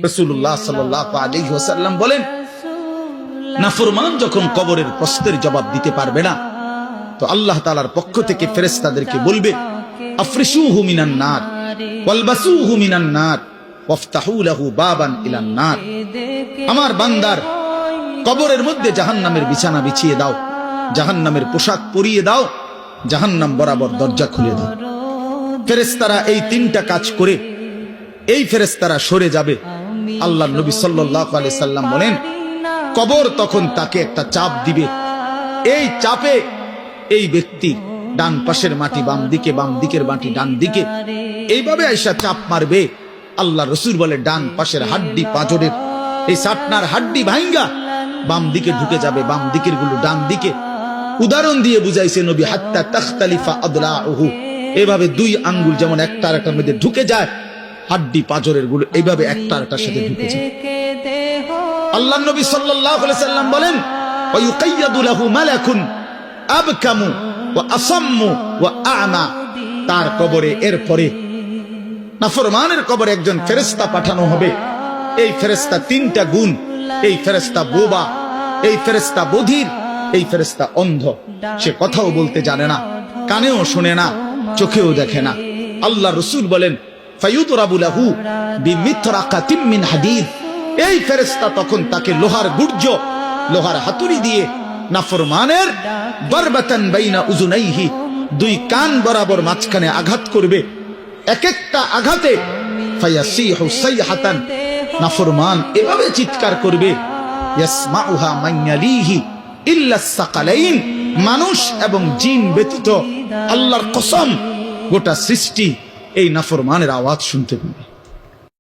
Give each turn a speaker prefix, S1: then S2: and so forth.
S1: রাসূলুল্লাহ সাল্লাল্লাহু আলাইহি ওয়াসাল্লাম বলেন, নাফরমান যখন কবরের প্রশ্নের জবাব দিতে পারবে না, তো আল্লাহ তাআলার পক্ষ থেকে ফেরেশতাদেরকে বলবে, আফরিশুহু মিনান নার ওয়ালবাসুহু মিনান নার ওয়াফতাহু লাহু বাবান ইলান নার। আমার বান্দার কবরের মধ্যে জাহান্নামের বিছানা বিছিয়ে দাও, জাহান্নামের পোশাক পরিয়ে দাও, জাহান্নাম বরাবর দরজা খুলে দাও। ফেরেশতারা এই তিনটা কাজ করে এই ফেরেশতারা সরে যাবে। আল্লাহর নবী সাল্লাল্লাহু আলাইহি সাল্লাম বলেন, কবর তখন তাকে একটা চাপ দিবে। এই চাপে এই ব্যক্তি ডান পাশের মাটি বাম দিকে, বাম দিকের মাটি ডান দিকে, এইভাবে আয়েশা চাপ মারবে। আল্লাহ রাসূল বলে, ডান পাশের হাড্ডি পাঁজরের এই সাতনার হাড্ডি ভাঙ্গা বাম দিকে ঢুকে যাবে, বাম দিকের গুলো ডান দিকে। উদাহরণ দিয়ে বুঝাইছে নবী, হাত্তা তাখতালিফা আদলাউহু, এভাবে দুই আঙ্গুল যেমন একটা আরেকটার মধ্যে ঢুকে যায়, হাড্ডি পাঁজরের গুলো এইভাবে একটা আরেকটার সাথে ঢুকে যায়। আল্লাহ নবী সাল্লাল্লাহু আলাইহি সাল্লাম বলেন, ওয়া ইউকাইয়াদু লাহু মালাকুন আবকামু ওয়া আসাম্মু ওয়া আ'মা। তার কবরে এরপরে নাফরমানের কবরে একজন ফেরেশতা পাঠানো হবে। এই ফেরেশতা তিনটা গুণ, এই ফেরেশতা বোবা, এই ফেরেশতা বধির, এই ফেরেশতা অন্ধ। সে কথাও বলতে জানে না, কানেও শোনে না, চোখেও দেখে না। আল্লাহ রাসূল বলেন, ফায়ুদরাবু লাহু বিমিতরাকাতিম মিন হাদিদ। এই ফেরেশতা তখন তাকে লোহার গুর্জ, লোহার হাতুড়ি দিয়ে নাফরমানের বারবাতান বাইনা উযুনাইহি, দুই কান বরাবর মাঝখানে আঘাত করবে। এক একটা আঘাতে ফায়াসিহু সাইহাতান, নাফরমান এভাবে চিৎকার করবে, ইয়াসমাউহা মান ইয়ালিহি ইল্লা সাকালাইন, মানুষ এবং জিন ব্যতীত আল্লাহর কসম গোটা সৃষ্টি এই নাফরমানের আওয়াজ শুনতে পাবে।